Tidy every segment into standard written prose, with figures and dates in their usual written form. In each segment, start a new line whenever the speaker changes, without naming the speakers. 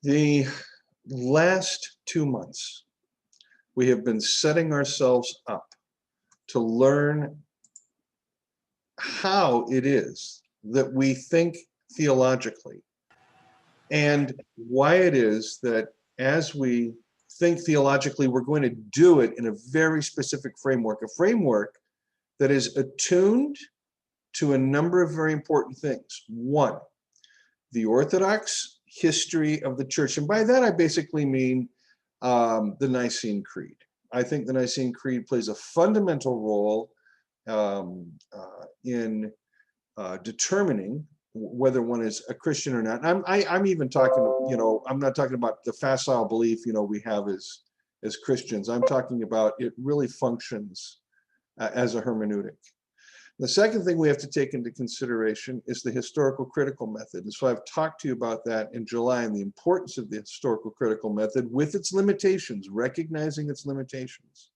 The last 2 months, we have been setting ourselves up to learn how it is that we think theologically and why it is that as we think theologically, we're going to do it in a very specific framework, a framework that is attuned to a number of very important things. One, the Orthodox history of the church. And by that, I basically mean the Nicene Creed. I think the Nicene Creed plays a fundamental role in determining whether one is a Christian or not. I'm even talking, I'm not talking about the facile belief, we have as Christians. I'm talking about it really functions as a hermeneutic. The second thing we have to take into consideration is the historical critical method. And so I've talked to you about that in July and the importance of the historical critical method with its limitations, recognizing its limitations.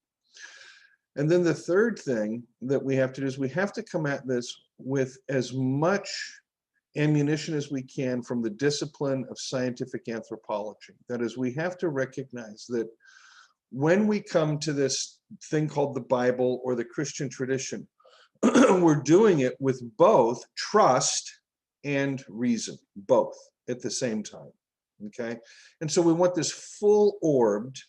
And then the third thing that we have to do is we have to come at this with as much ammunition as we can from the discipline of scientific anthropology. That is, we have to recognize that when we come to this thing called the Bible or the Christian tradition, we're doing it with both trust and reason, both at the same time, okay? And so we want this full-orbed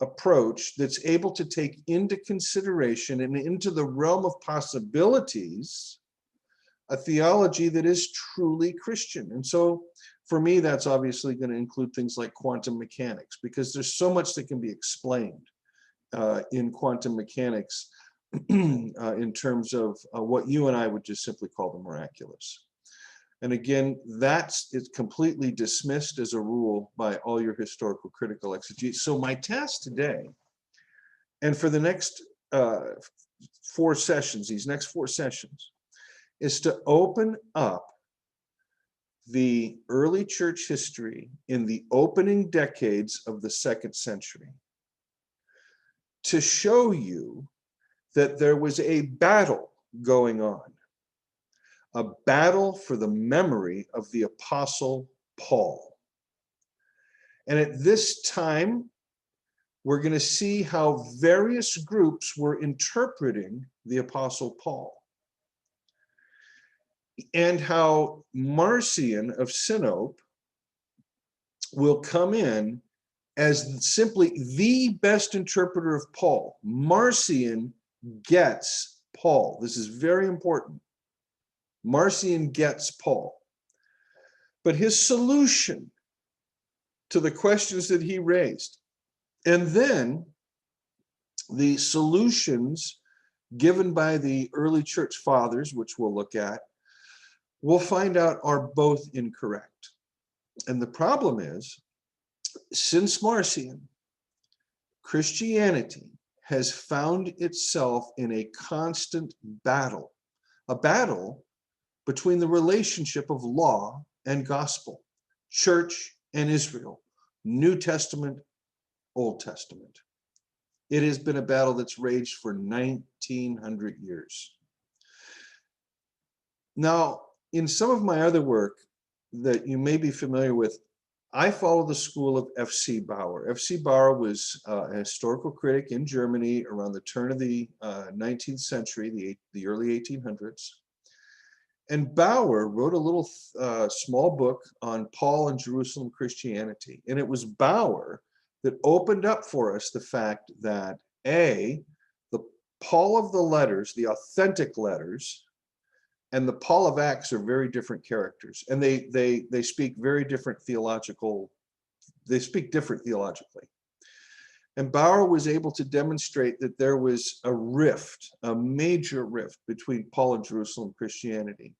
approach that's able to take into consideration and into the realm of possibilities a theology that is truly Christian. And so for me, that's obviously going to include things like quantum mechanics, because there's so much that can be explained in quantum mechanics in terms of what you and I would just simply call the miraculous. And again, it's completely dismissed as a rule by all your historical critical exegetes. So my task today, and for the next 4 sessions, these next 4 sessions, is to open up the early church history in the opening decades of the 2nd century to show you that there was a battle going on, a battle for the memory of the Apostle Paul. And at this time, we're going to see how various groups were interpreting the Apostle Paul, and how Marcion of Sinope will come in as simply the best interpreter of Paul. Marcion gets Paul. This is very important. Marcion gets Paul. But his solution to the questions that he raised, and then the solutions given by the early church fathers, which we'll look at, we'll find out are both incorrect. And the problem is, since Marcion, Christianity has found itself in a constant battle, a battle between the relationship of law and gospel, church and Israel, New Testament, Old Testament. It has been a battle that's raged for 1900 years. Now, in some of my other work that you may be familiar with, I follow the school of F.C. Bauer. F.C. Bauer was a historical critic in Germany around the turn of the 19th century, the early 1800s. And Bauer wrote a little small book on Paul and Jerusalem Christianity. And it was Bauer that opened up for us the fact that the Paul of the letters, the authentic letters, and the Paul of Acts are very different characters, and they speak very different theologically. And Bauer was able to demonstrate that there was a rift, a major rift between Paul and Jerusalem Christianity.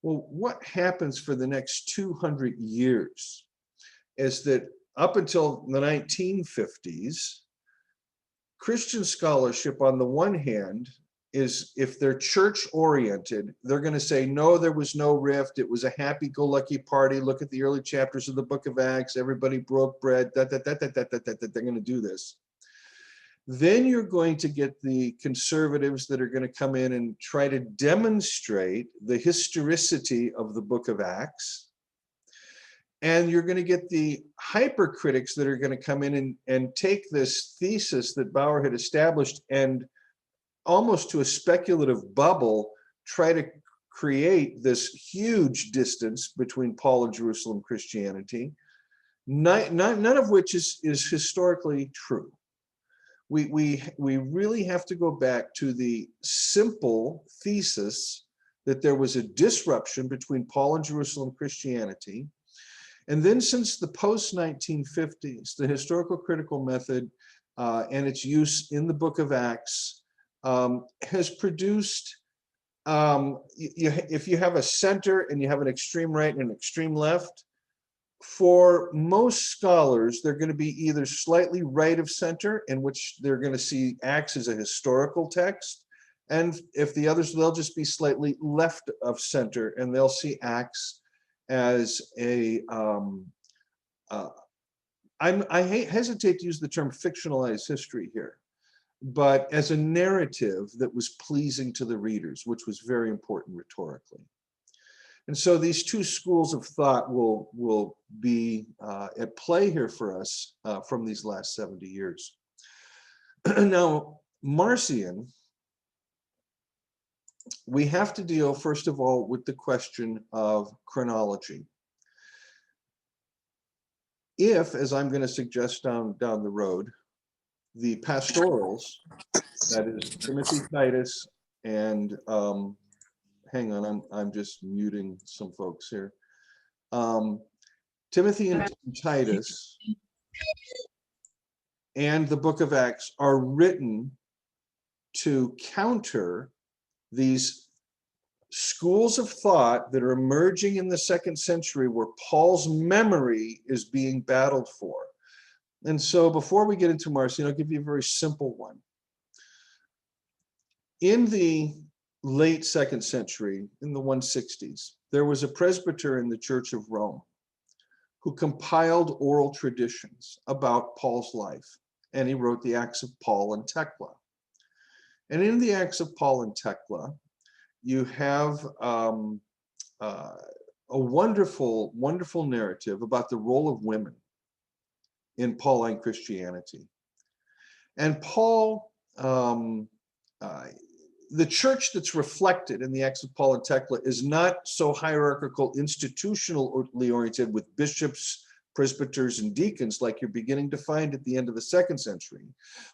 Well, what happens for the next 200 years is that up until the 1950s, Christian scholarship on the one hand is, if they're church-oriented, they're going to say, no, there was no rift. It was a happy-go-lucky party. Look at the early chapters of the book of Acts. Everybody broke bread. They're going to do this. Then you're going to get the conservatives that are going to come in and try to demonstrate the historicity of the book of Acts. And you're going to get the hypercritics that are going to come in and take this thesis that Bauer had established and almost to a speculative bubble, try to create this huge distance between Paul and Jerusalem Christianity, none of which is historically true. We really have to go back to the simple thesis that there was a disruption between Paul and Jerusalem Christianity. And then since the post-1950s, the historical critical method and its use in the book of Acts has produced, if you have a center and you have an extreme right and an extreme left, for most scholars, they're going to be either slightly right of center, in which they're going to see Acts as a historical text, and if the others, they'll just be slightly left of center, and they'll see Acts as a, I hesitate to use the term fictionalized history here, but as a narrative that was pleasing to the readers, which was very important rhetorically. And so these two schools of thought will be at play here for us from these last 70 years. Now, Marcion, we have to deal, first of all, with the question of chronology. If, as I'm going to suggest down the road, the pastorals, that is Timothy, Titus, and hang on, I'm just muting some folks here. Timothy and Titus and the book of Acts are written to counter these schools of thought that are emerging in the 2nd century where Paul's memory is being battled for. And so before we get into Marcion, I'll give you a very simple one. In the late 2nd century, in the 160s, there was a presbyter in the Church of Rome who compiled oral traditions about Paul's life, and he wrote the Acts of Paul and Thecla. And in the Acts of Paul and Thecla, you have a wonderful, wonderful narrative about the role of women in Pauline Christianity. And Paul, the church that's reflected in the Acts of Paul and Thecla is not so hierarchical, institutionally oriented with bishops, presbyters, and deacons like you're beginning to find at the end of the 2nd century.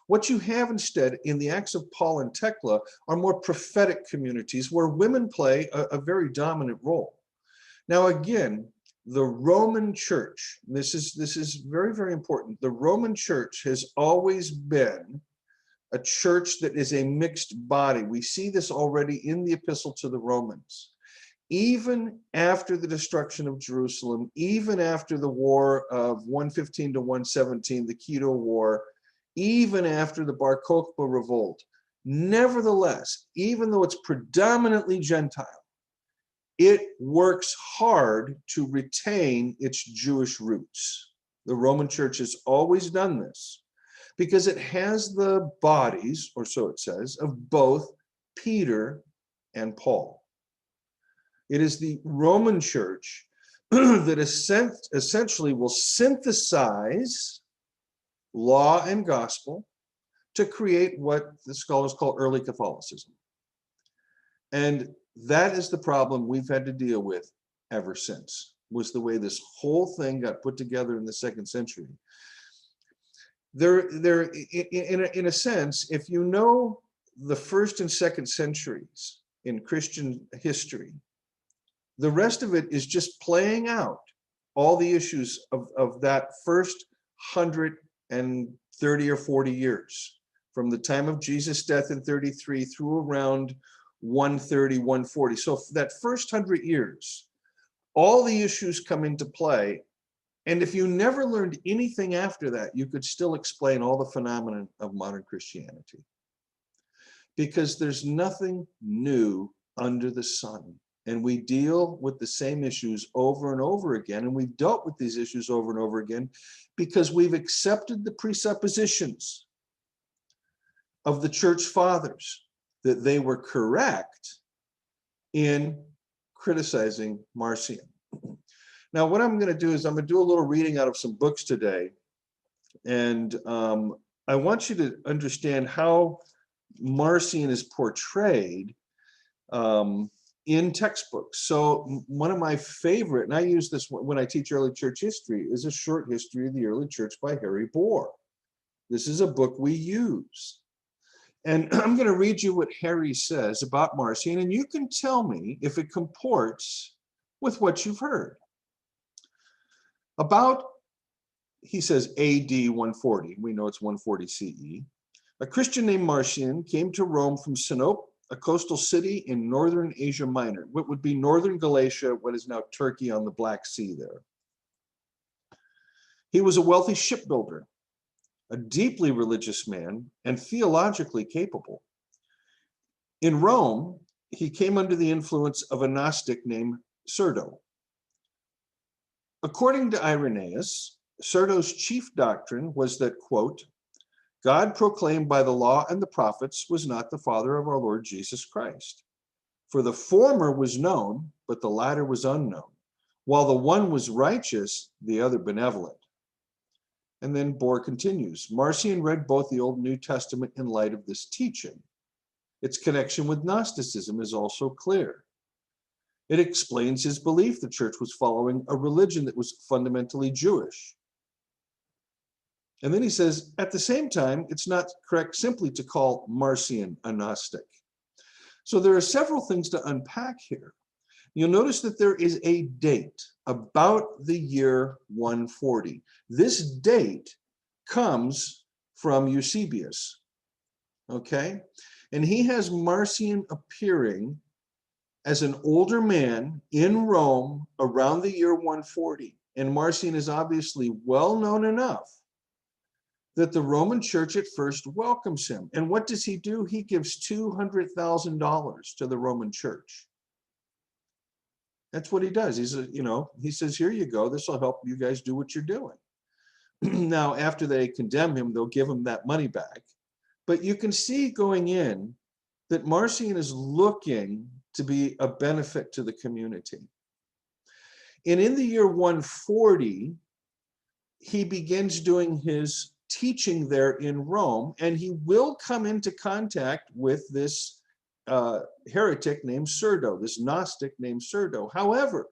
What you have instead in the Acts of Paul and Thecla are more prophetic communities where women play a very dominant role. Now, again, the Roman Church, this is very, very important. The Roman Church has always been a church that is a mixed body. We see this already in the Epistle to the Romans. Even after the destruction of Jerusalem, even after the war of 115 to 117, the Quito War, even after the Bar Kokhba revolt, nevertheless, even though it's predominantly Gentile, it works hard to retain its Jewish roots. The Roman Church has always done this because it has the bodies, or so it says, of both Peter and Paul. It is the Roman Church that essentially will synthesize law and gospel to create what the scholars call early Catholicism. And that is the problem we've had to deal with ever since, was the way this whole thing got put together in the 2nd century. In a sense, if you know the 1st and 2nd centuries in Christian history, the rest of it is just playing out all the issues of that first 130 or 40 years, from the time of Jesus' death in 33 through around 130, 140. So for that first 100 years, all the issues come into play. And if you never learned anything after that, you could still explain all the phenomena of modern Christianity. Because there's nothing new under the sun. And we deal with the same issues over and over again. And we've dealt with these issues over and over again because we've accepted the presuppositions of the church fathers that they were correct in criticizing Marcion. Now, what I'm going to do is I'm going to do a little reading out of some books today. And I want you to understand how Marcion is portrayed in textbooks. So one of my favorite, and I use this when I teach early church history, is A Short History of the Early Church by Harry Bohr. This is a book we use. And I'm going to read you what Harry says about Marcion, and you can tell me if it comports with what you've heard. About, he says, AD 140, we know it's 140 CE, a Christian named Marcion came to Rome from Sinope, a coastal city in northern Asia Minor, what would be northern Galatia, what is now Turkey on the Black Sea there. He was a wealthy shipbuilder, a deeply religious man, and theologically capable. In Rome, he came under the influence of a Gnostic named Cerdo. According to Irenaeus, Cerdo's chief doctrine was that, quote, God proclaimed by the law and the prophets was not the Father of our Lord Jesus Christ. For the former was known, but the latter was unknown. While the one was righteous, the other benevolent. And then Bohr continues, Marcion read both the Old and New Testament in light of this teaching. Its connection with Gnosticism is also clear. It explains his belief the church was following a religion that was fundamentally Jewish. And then he says, at the same time, it's not correct simply to call Marcion a Gnostic. So there are several things to unpack here. You'll notice that there is a date about the year 140. This date comes from Eusebius, okay? And he has Marcion appearing as an older man in Rome around the year 140. And Marcion is obviously well known enough that the Roman church at first welcomes him. And what does he do? He gives $200,000 to the Roman church. That's what he does. He's he says, here you go. This will help you guys do what you're doing. Now, after they condemn him, they'll give him that money back. But you can see going in that Marcion is looking to be a benefit to the community. And in the year 140, he begins doing his teaching there in Rome, and he will come into contact with this heretic named Cerdo, this Gnostic named Cerdo. However,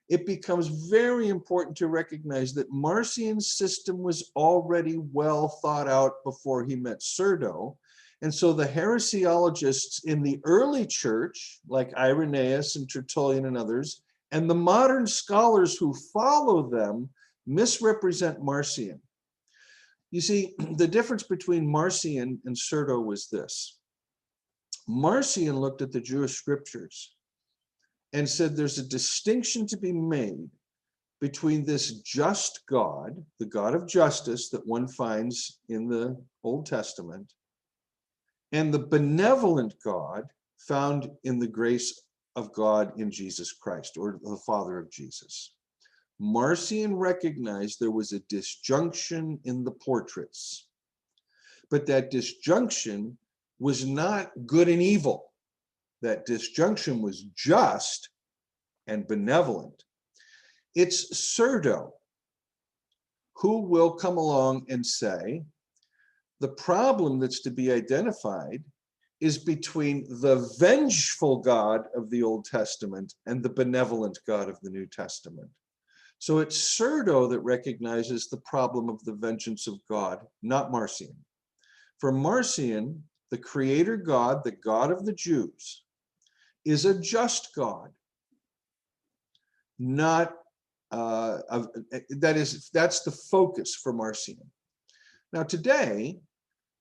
it becomes very important to recognize that Marcion's system was already well thought out before he met Cerdo. And so the heresiologists in the early church, like Irenaeus and Tertullian and others, and the modern scholars who follow them, misrepresent Marcion. You see, the difference between Marcion and Cerdo was this. Marcion looked at the Jewish scriptures and said there's a distinction to be made between this just God, the God of justice that one finds in the Old Testament, and the benevolent God found in the grace of God in Jesus Christ, or the Father of Jesus. Marcion recognized there was a disjunction in the portraits, but that disjunction was not good and evil. That disjunction was just and benevolent. It's Cerdo who will come along and say, the problem that's to be identified is between the vengeful God of the Old Testament and the benevolent God of the New Testament. So it's Cerdo that recognizes the problem of the vengeance of God, not Marcion. For Marcion, the creator God, the God of the Jews, is a just God, not, that's the focus for Marcion. Now today,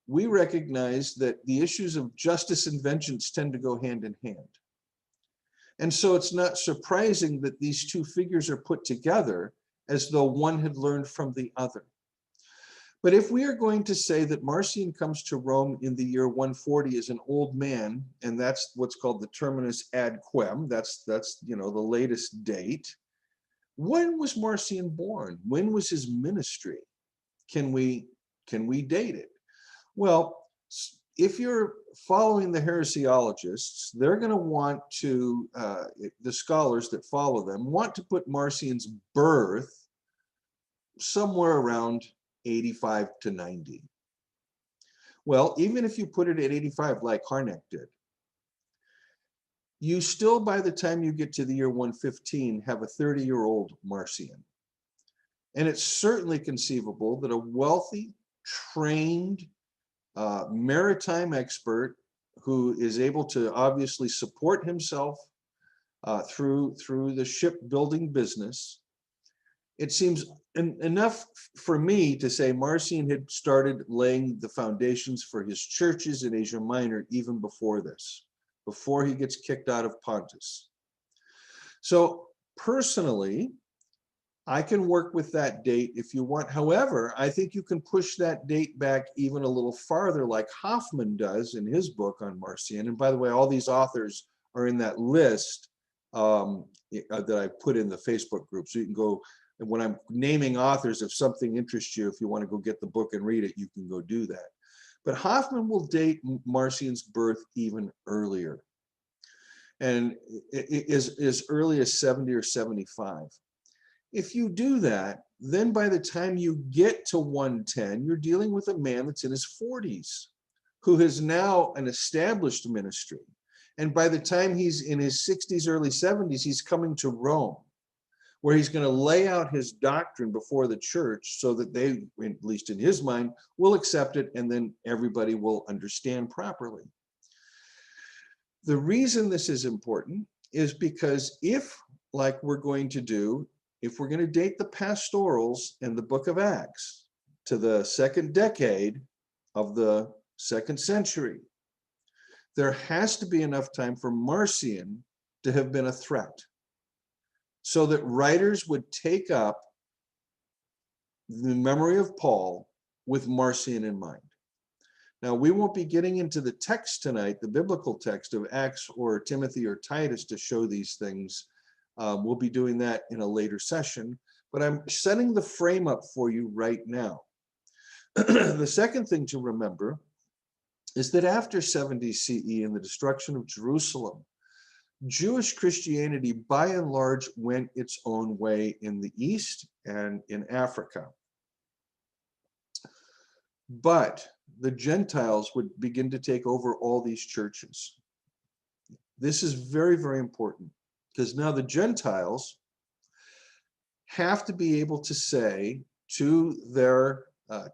we recognize that the issues of justice and vengeance tend to go hand in hand. And so it's not surprising that these two figures are put together as though one had learned from the other. But if we are going to say that Marcion comes to Rome in the year 140 as an old man, and that's what's called the terminus ad quem, that's the latest date. When was Marcion born? When was his ministry? Can we date it? Well, if you're following the heresiologists, they're going to want to, the scholars that follow them, want to put Marcion's birth somewhere around 85 to 90. Well, even if you put it at 85, like Harnack did, you still, by the time you get to the year 115, have a 30-year-old Marcion. And it's certainly conceivable that a wealthy, trained, maritime expert who is able to obviously support himself through the shipbuilding business. It seems enough for me to say Marcion had started laying the foundations for his churches in Asia Minor even before this, before he gets kicked out of Pontus. So personally, I can work with that date if you want. However, I think you can push that date back even a little farther, like Hoffman does in his book on Marcion. And by the way, all these authors are in that list that I put in the Facebook group. So you can go, and when I'm naming authors, if something interests you, if you want to go get the book and read it, you can go do that. But Hoffman will date Marcion's birth even earlier, and as early as 70 or 75. If you do that, then by the time you get to 110, you're dealing with a man that's in his 40s, who has now an established ministry. And by the time he's in his 60s, early 70s, he's coming to Rome, where he's going to lay out his doctrine before the church so that they, at least in his mind, will accept it, and then everybody will understand properly. The reason this is important is because if, like we're going to do, if we're going to date the pastorals in the book of Acts to the second decade of the 2nd century, there has to be enough time for Marcion to have been a threat, so that writers would take up the memory of Paul with Marcion in mind. Now, we won't be getting into the text tonight, the biblical text of Acts or Timothy or Titus, to show these things. We'll be doing that in a later session, but I'm setting the frame up for you right now. The second thing to remember is that after 70 CE and the destruction of Jerusalem, Jewish Christianity, by and large, went its own way in the East and in Africa. But the Gentiles would begin to take over all these churches. This is very, very important, because now the Gentiles have to be able to say to their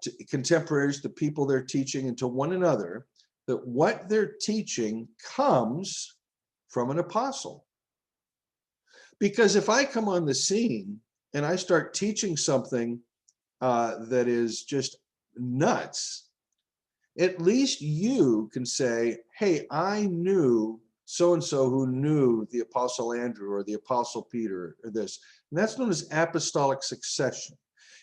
to contemporaries, the people they're teaching, and to one another, that what they're teaching comes from an apostle. Because if I come on the scene and I start teaching something that is just nuts, at least you can say, hey, I knew so-and-so who knew the Apostle Andrew or the Apostle Peter or this. And that's known as apostolic succession.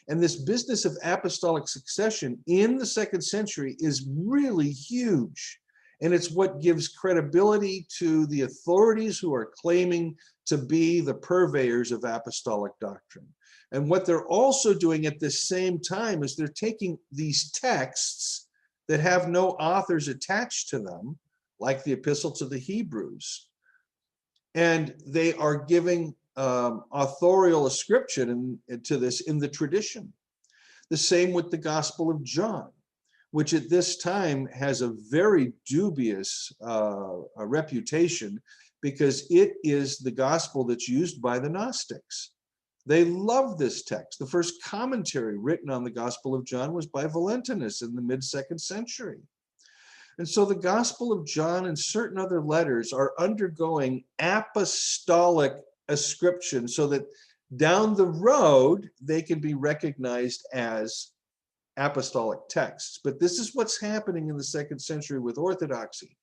And this business of apostolic succession in the 2nd century is really huge. And it's what gives credibility to the authorities who are claiming to be the purveyors of apostolic doctrine. And what they're also doing at the same time is they're taking these texts that have no authors attached to them, like the Epistle to the Hebrews, and they are giving authorial ascription to this in the tradition. The same with the Gospel of John, which at this time has a very dubious reputation, because it is the gospel that's used by the Gnostics. They love this text. The first commentary written on the Gospel of John was by Valentinus in the mid-2nd century. And so the Gospel of John and certain other letters are undergoing apostolic ascription, so that down the road they can be recognized as apostolic texts. But this is what's happening in the 2nd century with Orthodoxy.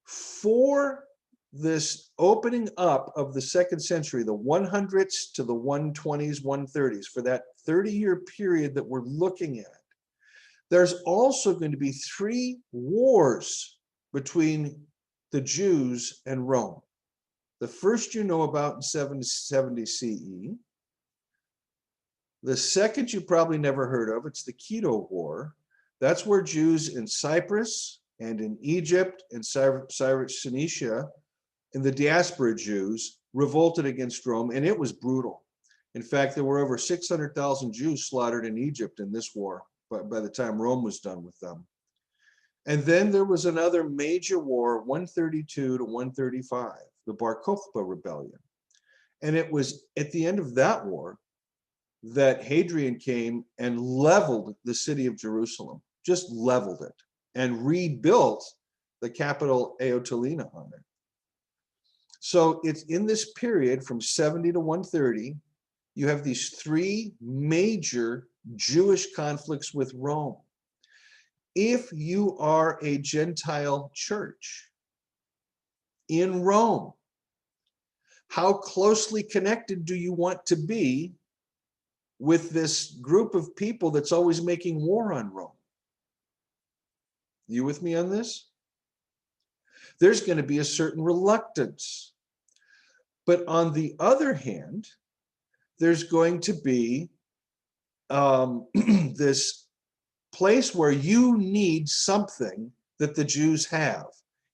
For this opening up of the 2nd century, the 100s to the 120s, 130s, for that 30-year period that we're looking at, there's also going to be 3 wars between the Jews and Rome. The first you know about in 770 CE. The second you probably never heard of, it's the Quito War. That's where Jews in Cyprus and in Egypt and Syrian and the diaspora Jews revolted against Rome, and it was brutal. In fact, there were over 600,000 Jews slaughtered in Egypt in this war by the time Rome was done with them. And then there was another major war, 132 to 135, the Bar Kokhba rebellion. And it was at the end of that war that Hadrian came and leveled the city of Jerusalem, just leveled it, and rebuilt the capital Aetolina on it. So it's in this period from 70 to 130, you have these three major Jewish conflicts with Rome. If you are a Gentile church in Rome, how closely connected do you want to be with this group of people that's always making war on Rome? You with me on this? There's going to be a certain reluctance. But on the other hand, there's going to be this place where you need something that the Jews have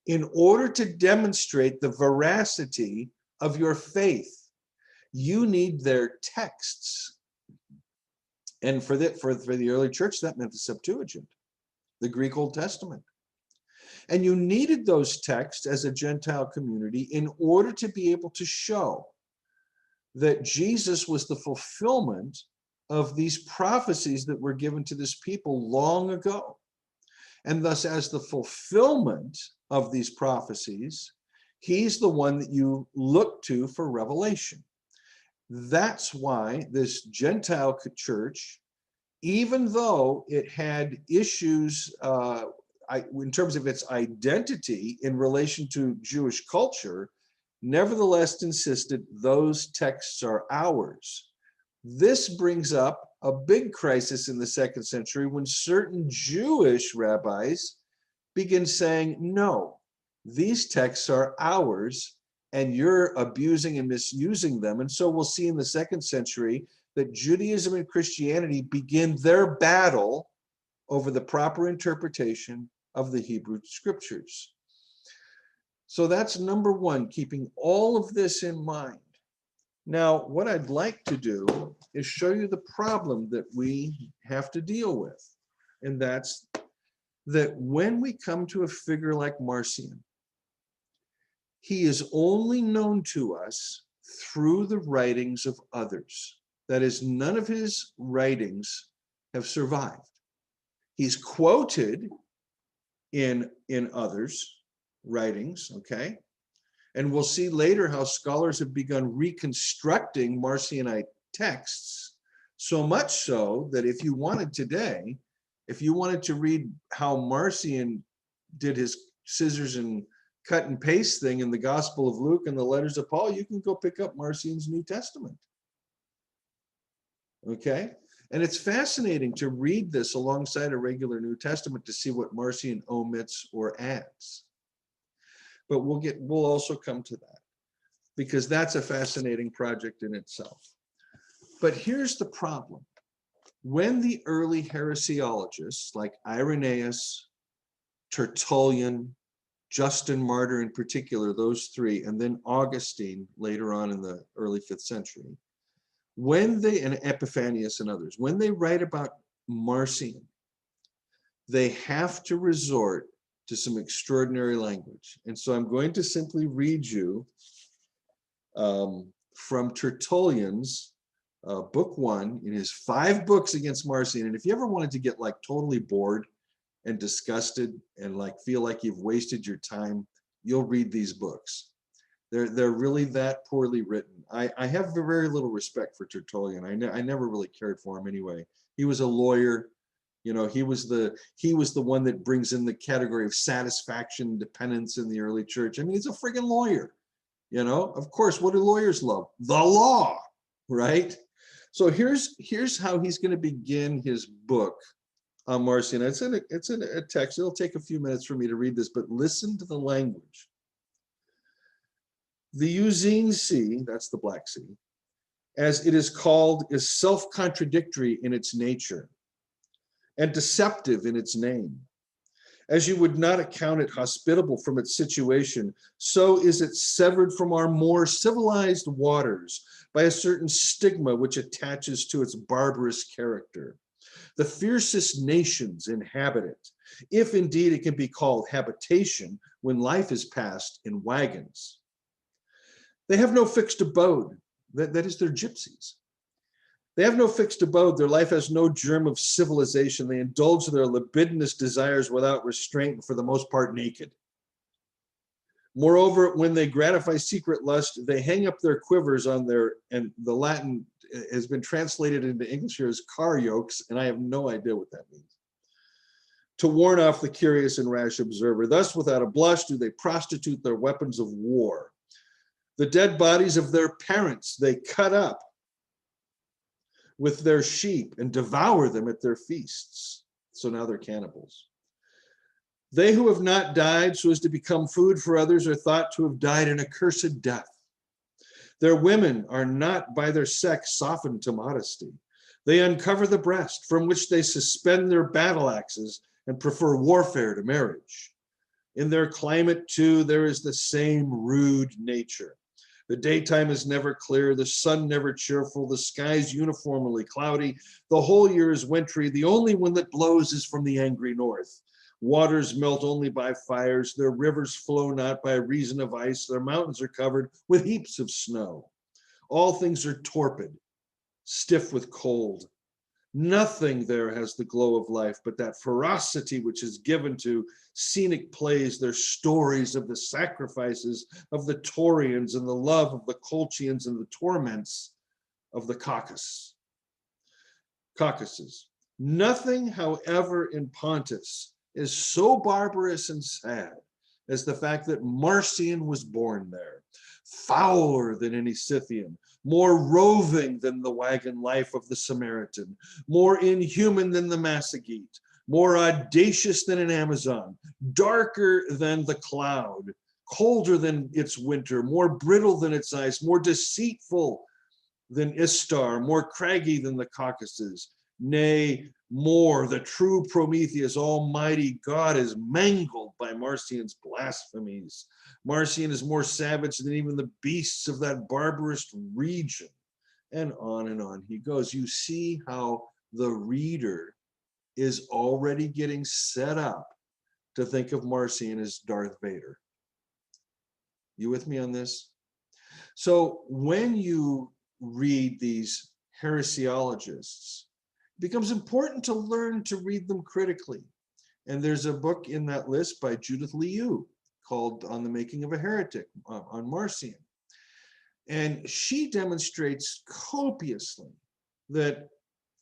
in order to demonstrate the veracity of your faith. You need their texts. And for the early church, that meant the Septuagint, the Greek Old Testament. And you needed those texts as a Gentile community in order to be able to show that Jesus was the fulfillment of these prophecies that were given to this people long ago. And thus, as the fulfillment of these prophecies, he's the one that you look to for revelation. That's why this Gentile church, even though it had issues in terms of its identity in relation to Jewish culture, nevertheless insisted those texts are ours. This brings up a big crisis in the 2nd century when certain Jewish rabbis begin saying, no, these texts are ours and you're abusing and misusing them. And so we'll see in the 2nd century that Judaism and Christianity begin their battle over the proper interpretation of the Hebrew scriptures. So that's number one, keeping all of this in mind. Now, what I'd like to do is show you the problem that we have to deal with. And that's that when we come to a figure like Marcion, he is only known to us through the writings of others. That is, none of his writings have survived. He's quoted in others' writings, okay? And we'll see later how scholars have begun reconstructing Marcionite texts, so much so that if you wanted today, if you wanted to read how Marcion did his scissors and cut and paste thing in the Gospel of Luke and the letters of Paul, you can go pick up Marcion's New Testament. Okay? And it's fascinating to read this alongside a regular New Testament to see what Marcion omits or adds. But we'll also come to that because that's a fascinating project in itself. But here's the problem. When the early heresiologists like Irenaeus, Tertullian, Justin Martyr in particular, those three, and then Augustine later on in the early 5th century, when they, and Epiphanius and others, when they write about Marcion, they have to resort to some extraordinary language. And so I'm going to simply read you from Tertullian's book 1 in his 5 books against Marcion. And if you ever wanted to get like totally bored and disgusted and like feel like you've wasted your time, you'll read these books. They're really that poorly written. I have very little respect for Tertullian. I never really cared for him anyway. He was a lawyer. You know, he was the one that brings in the category of satisfaction, dependence in the early church. I mean, he's a friggin' lawyer. You know, of course, what do lawyers love? The law, right? So here's how he's going to begin his book on Marcion. It's in a text. It'll take a few minutes for me to read this, but listen to the language. The Euxine Sea, that's the Black Sea, as it is called, is self-contradictory in its nature and deceptive in its name. As you would not account it hospitable from its situation, so is it severed from our more civilized waters by a certain stigma which attaches to its barbarous character. The fiercest nations inhabit it, if indeed it can be called habitation when life is passed in wagons. They have no fixed abode, that is, they're gypsies. They have no fixed abode. Their life has no germ of civilization. They indulge their libidinous desires without restraint, and for the most part naked. Moreover, when they gratify secret lust, they hang up their quivers on their, and the Latin has been translated into English here as car yokes, and I have no idea what that means, to warn off the curious and rash observer. Thus, without a blush, do they prostitute their weapons of war. The dead bodies of their parents they cut up with their sheep and devour them at their feasts. So now they're cannibals. They who have not died so as to become food for others are thought to have died an accursed death. Their women are not by their sex softened to modesty. They uncover the breast from which they suspend their battle axes and prefer warfare to marriage. In their climate too, there is the same rude nature. The daytime is never clear, the sun never cheerful, the sky is uniformly cloudy, the whole year is wintry, the only wind that blows is from the angry north. Waters melt only by fires, their rivers flow not by reason of ice, their mountains are covered with heaps of snow. All things are torpid, stiff with cold. Nothing there has the glow of life, but that ferocity which is given to scenic plays, their stories of the sacrifices of the Taurians and the love of the Colchians and the torments of the Caucasus. Nothing, however, in Pontus is so barbarous and sad as the fact that Marcion was born there, fouler than any Scythian, more roving than the wagon life of the Samaritan, more inhuman than the Massagete, more audacious than an Amazon, darker than the cloud, colder than its winter, more brittle than its ice, more deceitful than Istar, more craggy than the Caucasus. Nay, more, the true Prometheus, almighty God, is mangled by Marcion's blasphemies. Marcion is more savage than even the beasts of that barbarous region. And on he goes. You see how the reader is already getting set up to think of Marcion as Darth Vader. You with me on this? So when you read these heresiologists, it becomes important to learn to read them critically. And there's a book in that list by Judith Liu called On the Making of a Heretic, on Marcion. And she demonstrates copiously that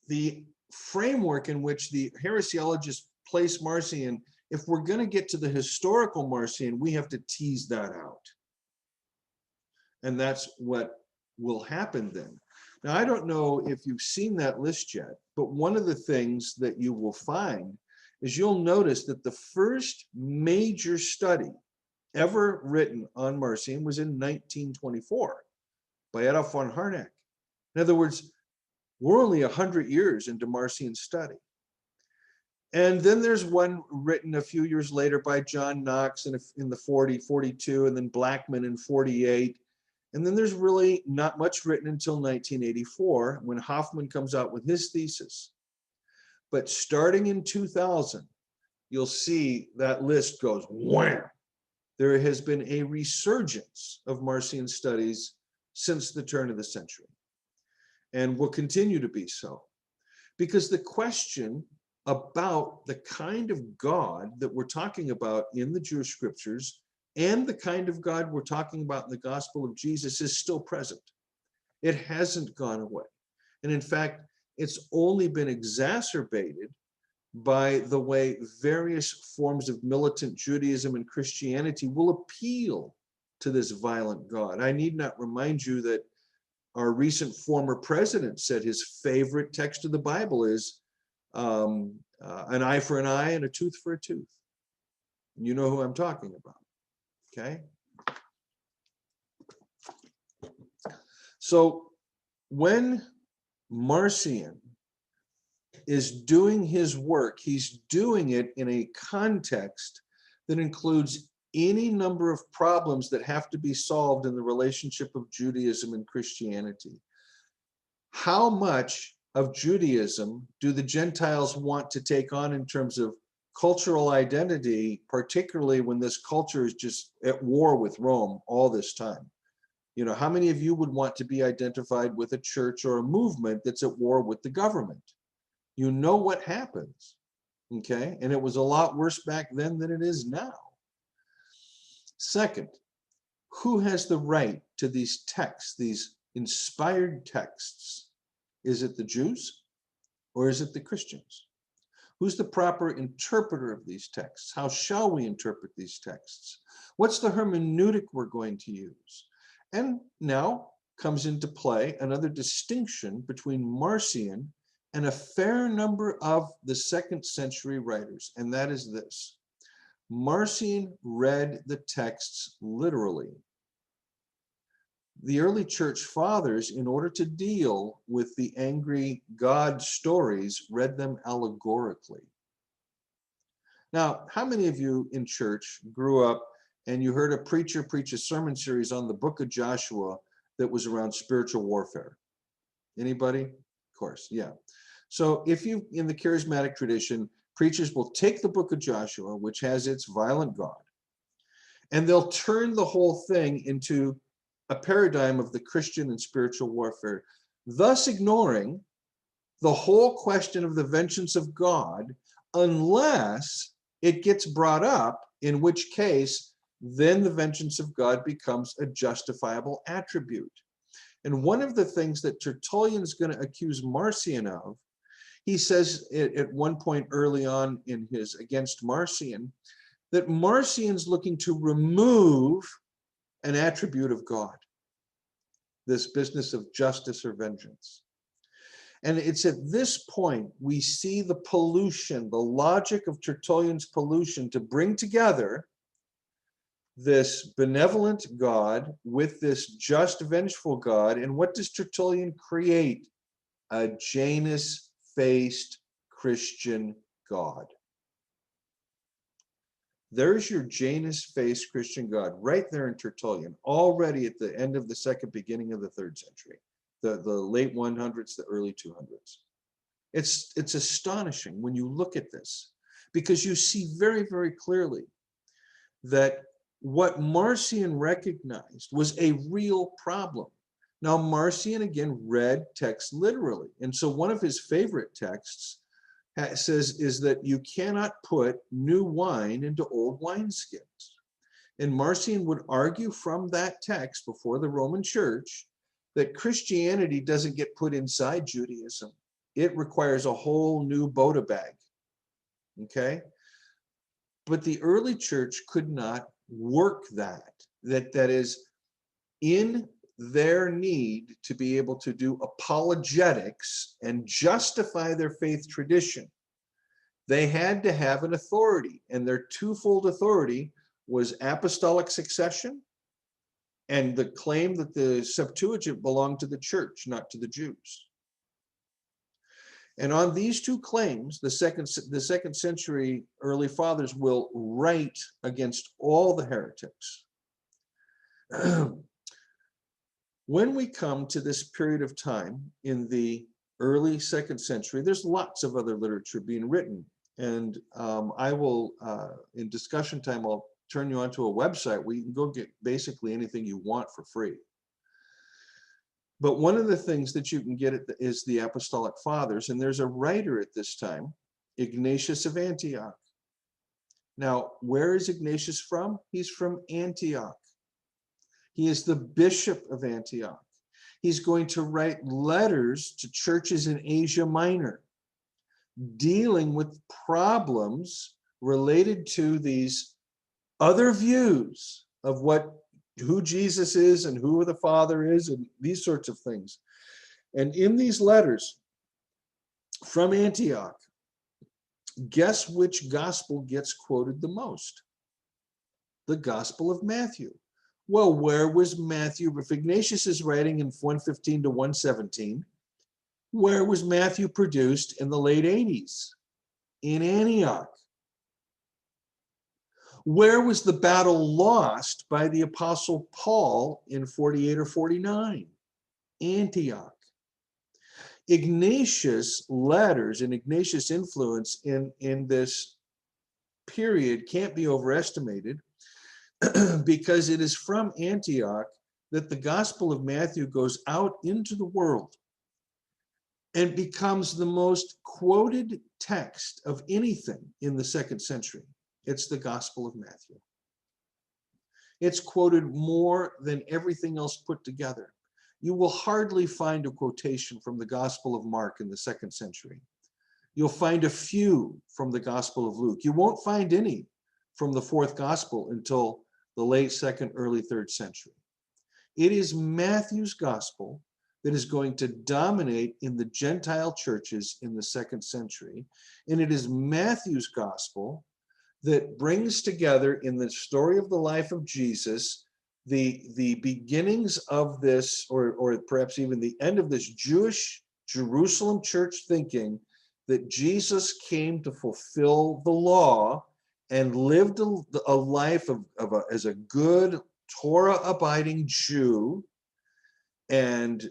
the framework in which the heresiologists place Marcion, if we're going to get to the historical Marcion, we have to tease that out. And that's what will happen then. Now, I don't know if you've seen that list yet, but one of the things that you will find is you'll notice that the first major study ever written on Marcion was in 1924 by Adolf von Harnack. In other words, we're only 100 years into Marcion's study. And then there's one written a few years later by John Knox in the 42, and then Blackman in 48. And then there's really not much written until 1984 when Hoffman comes out with his thesis. But starting in 2000, you'll see that list goes wham. There has been a resurgence of Marcion studies since the turn of the century, and will continue to be so. Because the question about the kind of God that we're talking about in the Jewish scriptures and the kind of God we're talking about in the gospel of Jesus is still present. It hasn't gone away. And in fact, it's only been exacerbated by the way various forms of militant Judaism and Christianity will appeal to this violent God. I need not remind you that our recent former president said his favorite text of the Bible is an eye for an eye and a tooth for a tooth. You know who I'm talking about. Okay. So when Marcion is doing his work, he's doing it in a context that includes any number of problems that have to be solved in the relationship of Judaism and Christianity. How much of Judaism do the Gentiles want to take on in terms of cultural identity, particularly when this culture is just at war with Rome all this time? You know, how many of you would want to be identified with a church or a movement that's at war with the government? You know what happens, okay? And it was a lot worse back then than it is now. Second, who has the right to these texts, these inspired texts? Is it the Jews or is it the Christians? Who's the proper interpreter of these texts? How shall we interpret these texts? What's the hermeneutic we're going to use? And now comes into play another distinction between Marcion and a fair number of the 2nd century writers, and that is this. Marcion read the texts literally. The early church fathers, in order to deal with the angry God stories, read them allegorically. Now, how many of you in church grew up and you heard a preacher preach a sermon series on the book of Joshua that was around spiritual warfare? Anybody? Of course, yeah. So if you, in the charismatic tradition, preachers will take the book of Joshua, which has its violent God, and they'll turn the whole thing into a paradigm of the Christian and spiritual warfare, thus ignoring the whole question of the vengeance of God, unless it gets brought up, in which case, then the vengeance of God becomes a justifiable attribute. And one of the things that Tertullian is going to accuse Marcion of, he says at one point early on in his Against Marcion, that Marcion's looking to remove an attribute of God, this business of justice or vengeance. And it's at this point we see the pollution, the logic of Tertullian's pollution to bring together this benevolent God with this just, vengeful God. And what does Tertullian create? A Janus-faced Christian God. There's your Janus-faced Christian God right there in Tertullian, already at the end of the 2nd, beginning of the 3rd century, the late 100s, the early 200s. It's astonishing when you look at this, because you see very, very clearly that what Marcion recognized was a real problem. Now, Marcion, again, read text literally. And so one of his favorite texts says is that you cannot put new wine into old wineskins. And Marcion would argue from that text before the Roman Church that Christianity doesn't get put inside Judaism. It requires a whole new Bota bag, okay? But the early church could not work that is in their need to be able to do apologetics and justify their faith tradition. They had to have an authority, and their twofold authority was apostolic succession and the claim that the Septuagint belonged to the church, not to the Jews. And on these two claims, the second century early fathers will write against all the heretics. When we come to this period of time in the early 2nd century, there's lots of other literature being written. And I will, in discussion time, I'll turn you onto a website where you can go get basically anything you want for free. But one of the things that you can get is the Apostolic Fathers. And there's a writer at this time, Ignatius of Antioch. Now, where is Ignatius from? He's from Antioch. He is the bishop of Antioch. He's going to write letters to churches in Asia Minor, dealing with problems related to these other views of who Jesus is and who the Father is and these sorts of things. And in these letters from Antioch, guess which gospel gets quoted the most? The Gospel of Matthew. Well, where was Matthew? If Ignatius is writing in 115 to 117, Where was Matthew produced in the late 80s? In Antioch. Where was the battle lost by the Apostle Paul in 48 or 49? Antioch. Ignatius' letters and Ignatius' influence in this period can't be overestimated because it is from Antioch that the Gospel of Matthew goes out into the world and becomes the most quoted text of anything in the 2nd century. It's the Gospel of Matthew. It's quoted more than everything else put together. You will hardly find a quotation from the Gospel of Mark in the 2nd century. You'll find a few from the Gospel of Luke. You won't find any from the 4th Gospel until the late 2nd, early 3rd century. It is Matthew's Gospel that is going to dominate in the Gentile churches in the 2nd century. And it is Matthew's Gospel that brings together in the story of the life of Jesus the beginnings of this, or perhaps even the end of this Jewish Jerusalem church thinking that Jesus came to fulfill the law and lived a life as a good Torah-abiding Jew, and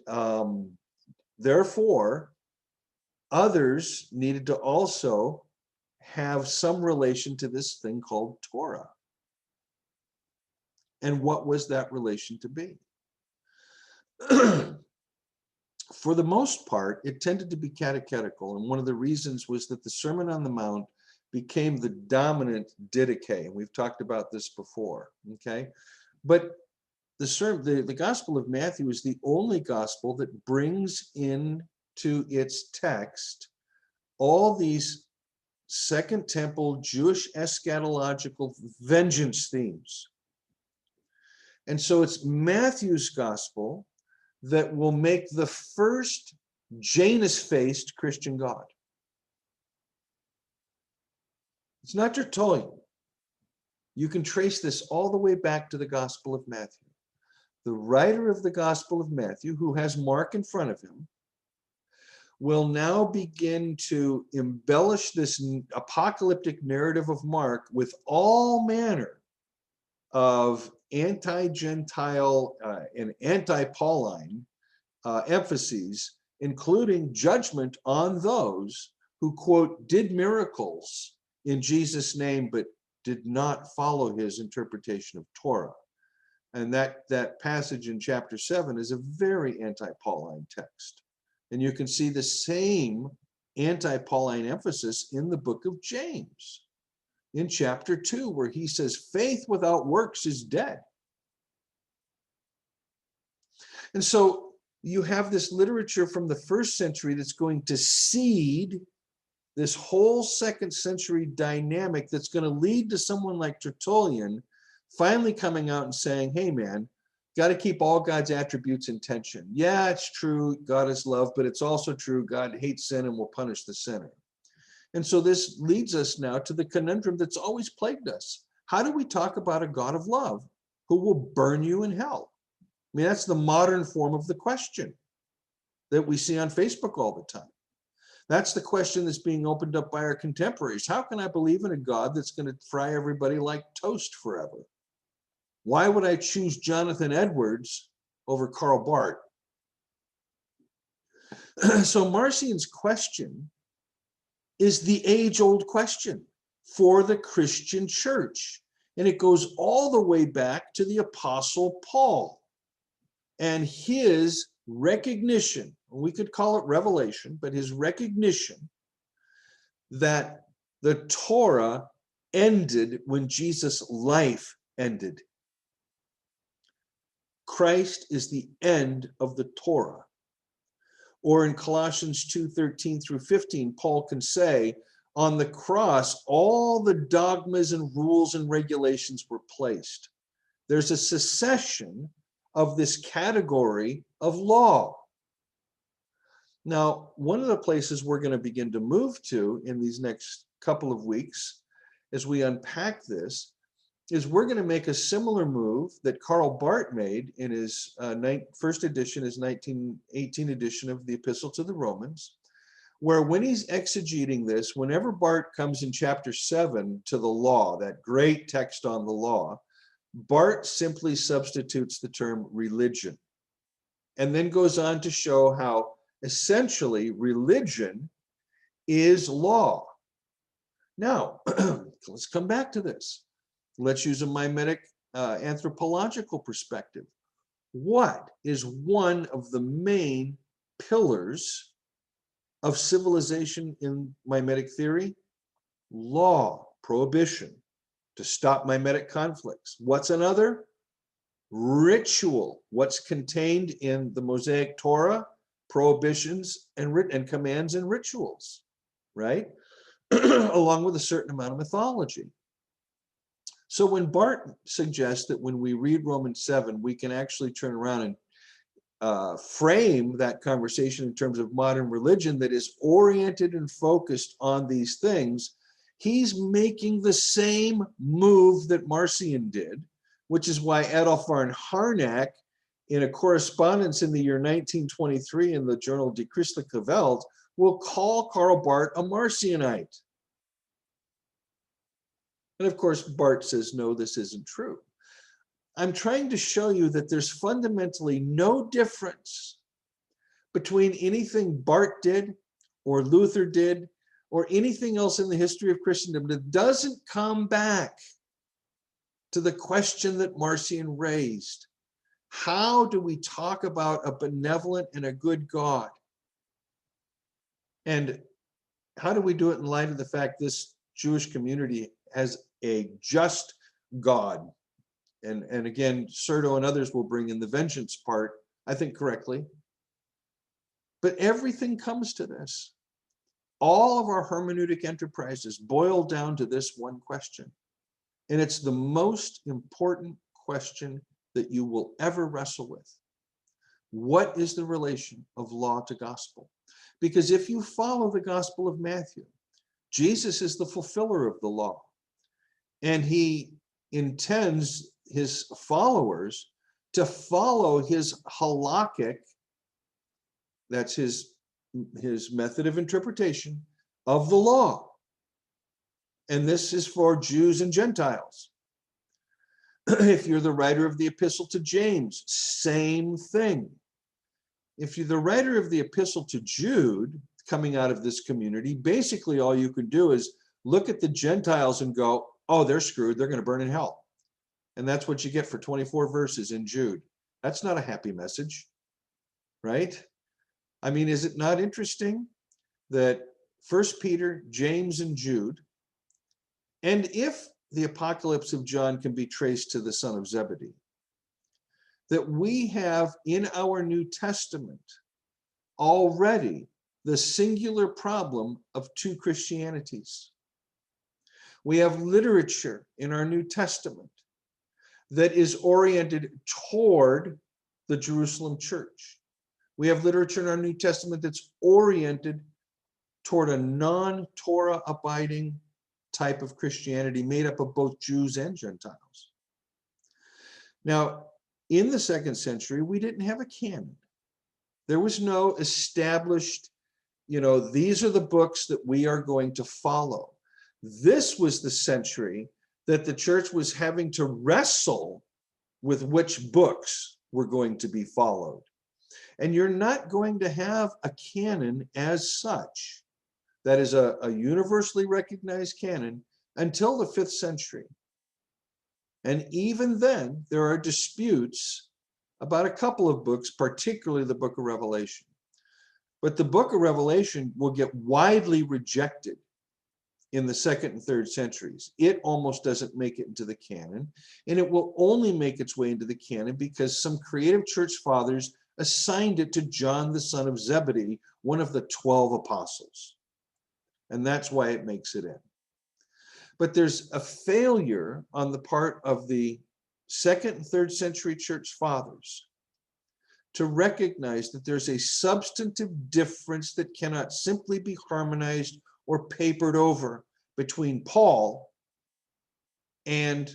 therefore others needed to also have some relation to this thing called Torah. And what was that relation to be? For the most part, it tended to be catechetical, and one of the reasons was that the Sermon on the Mount became the dominant didache, and we've talked about this before, okay? But the Gospel of Matthew is the only gospel that brings into its text all these Second Temple Jewish eschatological vengeance themes. And so it's Matthew's gospel that will make the first Janus-faced Christian God. It's not Tertullian. You can trace this all the way back to the Gospel of Matthew. The writer of the Gospel of Matthew, who has Mark in front of him, will now begin to embellish this apocalyptic narrative of Mark with all manner of anti-Gentile and anti-Pauline emphases, including judgment on those who, quote, did miracles in Jesus' name, but did not follow his interpretation of Torah. And that passage in chapter 7 is a very anti-Pauline text. And you can see the same anti-Pauline emphasis in the book of James, in chapter 2, where he says, faith without works is dead. And so you have this literature from the 1st century that's going to seed this whole 2nd century dynamic that's going to lead to someone like Tertullian finally coming out and saying, hey man, got to keep all God's attributes in tension. Yeah, it's true, God is love, but it's also true, God hates sin and will punish the sinner. And so this leads us now to the conundrum that's always plagued us. How do we talk about a God of love who will burn you in hell? I mean, that's the modern form of the question that we see on Facebook all the time. That's the question that's being opened up by our contemporaries. How can I believe in a God that's going to fry everybody like toast forever? Why would I choose Jonathan Edwards over Karl Barth? So Marcion's question is the age-old question for the Christian church. And it goes all the way back to the Apostle Paul and his recognition, we could call it revelation, but his recognition that the Torah ended when Jesus' life ended. Christ is the end of the Torah. Or in Colossians 2:13 through 15, Paul can say, on the cross, all the dogmas and rules and regulations were placed. There's a secession of this category of law. Now, one of the places we're going to begin to move to in these next couple of weeks as we unpack this is we're going to make a similar move that Karl Barth made in his first edition, his 1918 edition of the Epistle to the Romans, where when he's exegeting this, whenever Barth comes in chapter 7 to the law, that great text on the law, Barth simply substitutes the term religion and then goes on to show how essentially religion is law. Now, let's come back to this. Let's use a mimetic anthropological perspective. What is one of the main pillars of civilization in mimetic theory? Law, prohibition, to stop mimetic conflicts. What's another? Ritual. What's contained in the Mosaic Torah? Prohibitions and commands and rituals, right? Along with a certain amount of mythology. So when Barth suggests that when we read Romans 7, we can actually turn around and frame that conversation in terms of modern religion that is oriented and focused on these things, he's making the same move that Marcion did, which is why Adolf von Harnack, in a correspondence in the year 1923 in the journal Die Christliche Welt, will call Karl Barth a Marcionite. And of course, Barth says, no, this isn't true. I'm trying to show you that there's fundamentally no difference between anything Barth did or Luther did or anything else in the history of Christendom that doesn't come back to the question that Marcion raised. How do we talk about a benevolent and a good God? And how do we do it in light of the fact this Jewish community has a just God? And again, Serto and others will bring in the vengeance part, I think correctly. But everything comes to this. All of our hermeneutic enterprises boil down to this one question. And it's the most important question that you will ever wrestle with. What is the relation of law to gospel? Because if you follow the Gospel of Matthew, Jesus is the fulfiller of the law. And he intends his followers to follow his halakhic, that's his method of interpretation of the law. And this is for Jews and Gentiles. If you're the writer of the Epistle to James, same thing. If you're the writer of the Epistle to Jude, coming out of this community, basically all you can do is look at the Gentiles and go, oh, they're screwed, they're going to burn in hell. And that's what you get for 24 verses in Jude. That's not a happy message, right? I mean, is it not interesting that 1 Peter, James, and Jude, and if the Apocalypse of John can be traced to the son of Zebedee, that we have in our New Testament already the singular problem of two Christianities. We have literature in our New Testament that is oriented toward the Jerusalem church. We have literature in our New Testament that's oriented toward a non-Torah abiding type of Christianity made up of both Jews and Gentiles. Now, in the 2nd century, we didn't have a canon. There was no established, these are the books that we are going to follow. This was the century that the church was having to wrestle with which books were going to be followed. And you're not going to have a canon as such, that is a universally recognized canon, until the 5th century. And even then, there are disputes about a couple of books, particularly the book of Revelation. But the book of Revelation will get widely rejected in the 2nd and 3rd centuries. It almost doesn't make it into the canon, and it will only make its way into the canon because some creative church fathers assigned it to John, the son of Zebedee, one of the 12 apostles. And that's why it makes it in. But there's a failure on the part of the 2nd and 3rd century church fathers to recognize that there's a substantive difference that cannot simply be harmonized or papered over between Paul and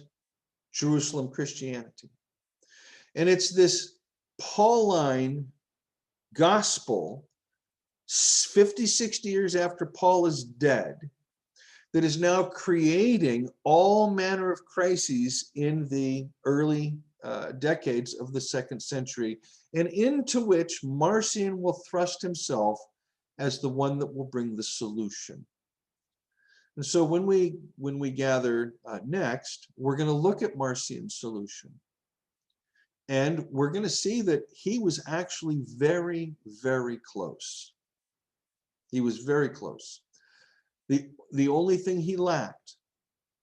Jerusalem Christianity. And it's this Pauline gospel 50, 60 years after Paul is dead that is now creating all manner of crises in the early decades of the 2nd century, and into which Marcion will thrust himself as the one that will bring the solution. And so when we gather next, we're going to look at Marcion's solution. And we're going to see that he was actually very, very close. He was very close. The only thing he lacked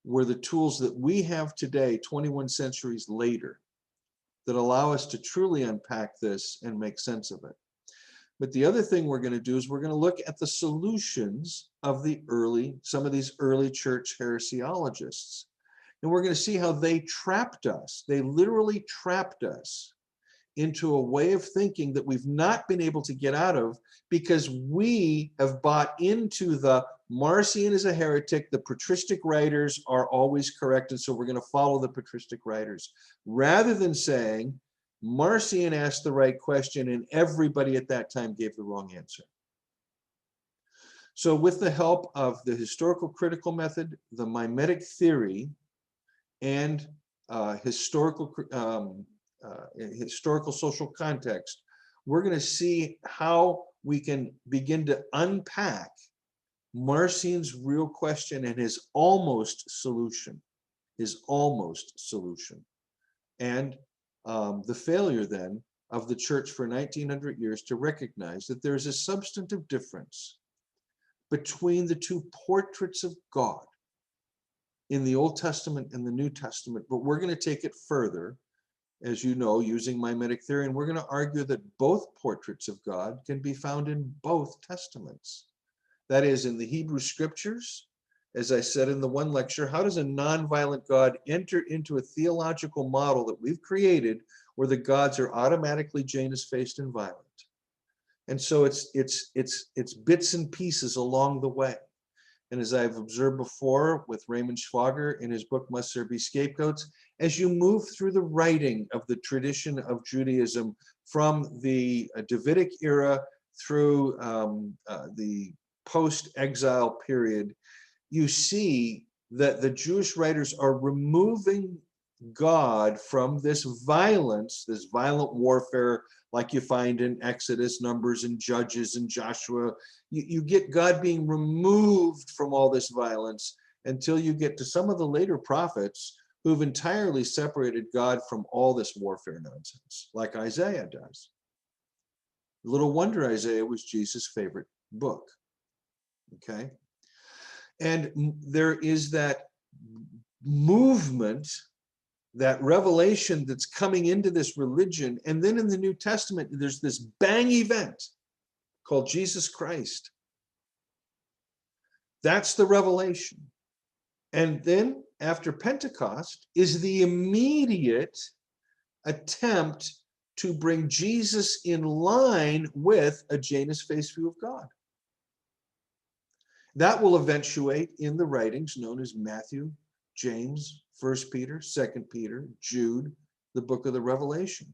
were the tools that we have today, 21 centuries later, that allow us to truly unpack this and make sense of it. But the other thing we're going to do is we're going to look at the solutions of some of these early church heresiologists. And we're going to see how they trapped us. They literally trapped us into a way of thinking that we've not been able to get out of because we have bought into the Marcion is a heretic, the patristic writers are always correct, and so we're going to follow the patristic writers, rather than saying Marcion asked the right question and everybody at that time gave the wrong answer. So with the help of the historical critical method, the mimetic theory, and historical social context, we're going to see how we can begin to unpack Marcion's real question and his almost solution, and the failure then of the church for 1900 years to recognize that there is a substantive difference between the two portraits of God in the Old Testament and the New Testament. But we're going to take it further, as you know, using mimetic theory, and we're going to argue that both portraits of God can be found in both testaments. That is, in the Hebrew scriptures, as I said in the one lecture, how does a nonviolent God enter into a theological model that we've created where the gods are automatically Janus-faced and violent? And so it's bits and pieces along the way. And as I've observed before with Raymond Schwager in his book, Must There Be Scapegoats, as you move through the writing of the tradition of Judaism from the Davidic era through the post-exile period, you see that the Jewish writers are removing God from this violence, this violent warfare like you find in Exodus, Numbers, and Judges, and Joshua. You get God being removed from all this violence until you get to some of the later prophets who've entirely separated God from all this warfare nonsense, like Isaiah does. Little wonder Isaiah was Jesus' favorite book. Okay? And there is that movement, that revelation that's coming into this religion. And then in the New Testament, there's this bang event called Jesus Christ. That's the revelation. And then after Pentecost is the immediate attempt to bring Jesus in line with a Janus-faced view of God. That will eventuate in the writings known as Matthew, James, 1 Peter, 2 Peter, Jude, the book of the Revelation.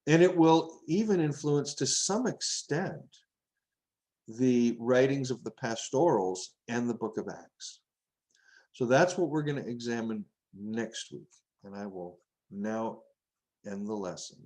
And it will even influence to some extent the writings of the pastorals and the book of Acts. So that's what we're going to examine next week. And I will now end the lesson.